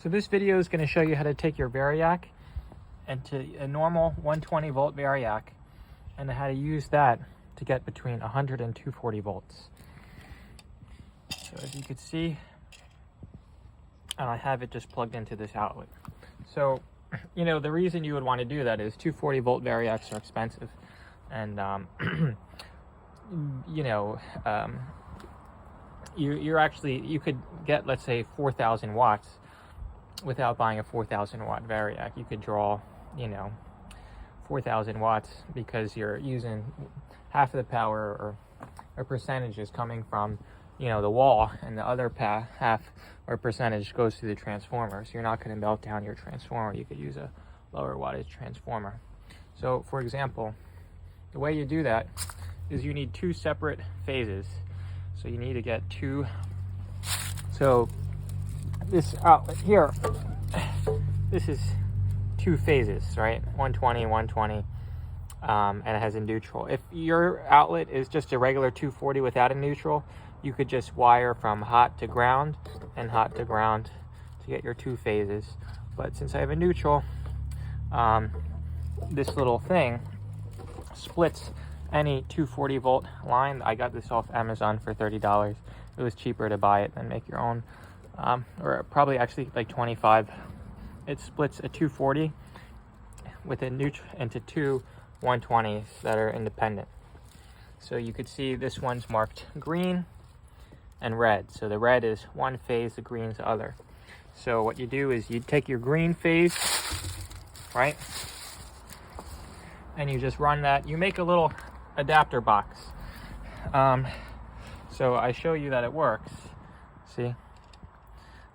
So this video is going to show you how to take your variac into a normal 120 volt variac and how to use that to get between 100 and 240 volts. So as you can see, and I have it just plugged into this outlet. So, you know, the reason you would want to do that is 240 volt variacs are expensive, and you know, you could get, let's say, 4,000 watts without buying a 4,000 watt variac. You could draw, you know, 4,000 watts because you're using half of the power, or a percentage is coming from, you know, the wall, and the other half or percentage goes to the transformer. So you're not going to melt down your transformer. You could use a lower wattage transformer. So for example, the way you do that is you need two separate phases. So you need to get two. So this outlet here, this is two phases, right? 120, 120, and it has a neutral. If your outlet is just a regular 240 without a neutral, you could just wire from hot to ground and hot to ground to get your two phases. But since I have a neutral, this little thing splits any 240 volt line. I got this off Amazon for $30. It was cheaper to buy it than make your own, or probably actually like 25. It splits a 240 with a neutral into two 120s that are independent. So you could see this one's marked green and red. So the red is one phase, the green's the other. So what you do is you take your green phase, right, and you just run that. You make a little adapter box. So I show you that it works. See,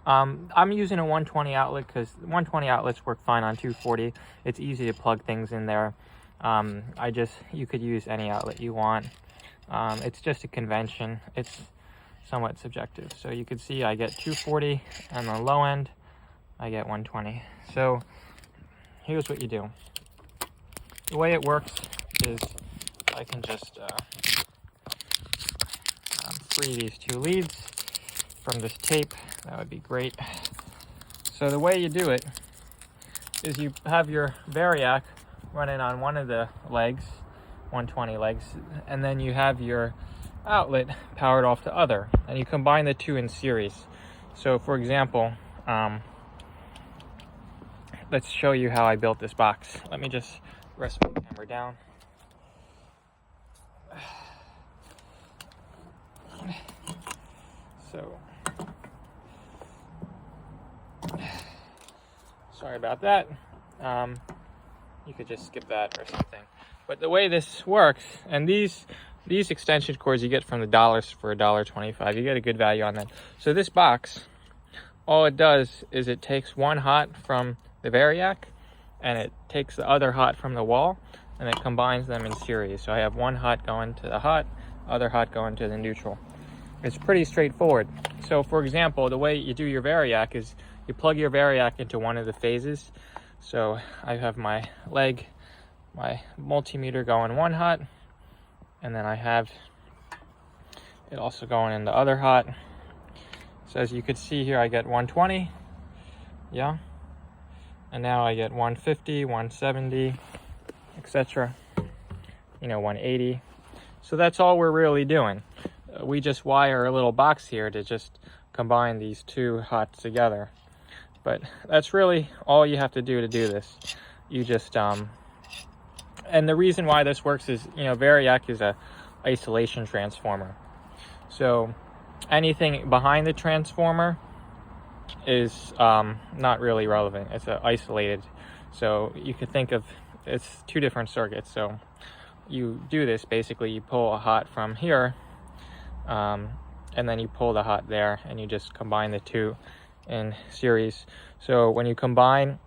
I'm using a 120 outlet because 120 outlets work fine on 240. It's easy to plug things in there. You could use any outlet you want. It's just a convention. It's somewhat subjective. So you can see I get 240, and the low end I get 120. So here's what you do. The way it works is I can just free these two leads from this tape. That would be great. So the way you do it is you have your variac running on one of the legs, 120 legs, and then you have your outlet powered off the other, and you combine the two in series. So for example, let's show you how I built this box. Let me just rest my camera down. So sorry about that. You could just skip that or something. But the way this works, and these extension cords you get from the dollars for $1.25. You get a good value on that. So this box, all it does is it takes one hot from the variac, and it takes the other hot from the wall, and it combines them in series. So I have one hot going to the hot, other hot going to the neutral. It's pretty straightforward. So for example, the way you do your variac is you plug your variac into one of the phases. So I have my leg, my multimeter going one hot, and then I have it also going in the other hot. So as you can see here, I get 120, yeah, and now I get 150, 170, etc., you know, 180. So that's all we're really doing. We just wire a little box here to just combine these two hots together. But that's really all you have to do this. You just and the reason why this works is, you know, variac is a isolation transformer. So anything behind the transformer is not really relevant. It's isolated. So you could think of it's two different circuits. So you do this, basically you pull a hot from here, and then you pull the hot there, and you just combine the two in series. So when you combine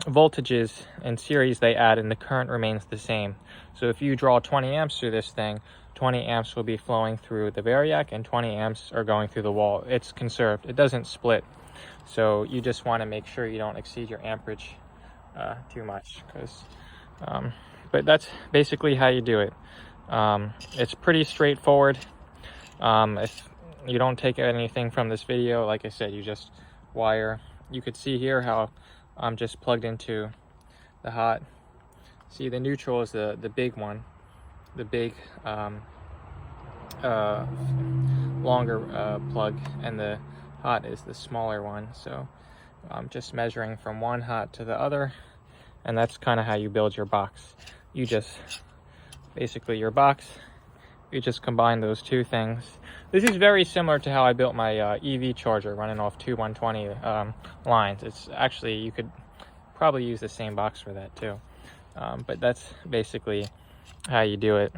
voltages in series, they add and the current remains the same. So if you draw 20 amps through this thing, 20 amps will be flowing through the variac and 20 amps are going through the wall. It's conserved. It doesn't split. So you just want to make sure you don't exceed your amperage too much, but that's basically how you do it. It's pretty straightforward. If you don't take anything from this video, like I said, you just wire you could see here how I'm just plugged into the hot. See, the neutral is the big one, the big longer plug, and the hot is the smaller one. So I'm just measuring from one hot to the other, and that's kind of how you build your box. You just basically your box, you just combine those two things. This is very similar to how I built my EV charger running off two 120 lines. It's actually, you could probably use the same box for that too, but that's basically how you do it.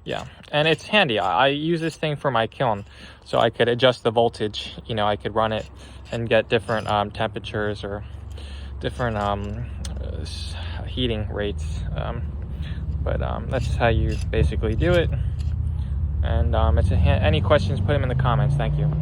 Yeah, and it's handy. I use this thing for my kiln, so I could adjust the voltage. You know, I could run it and get different temperatures or different heating rates. But that's how you basically do it. And any questions, put them in the comments. Thank you.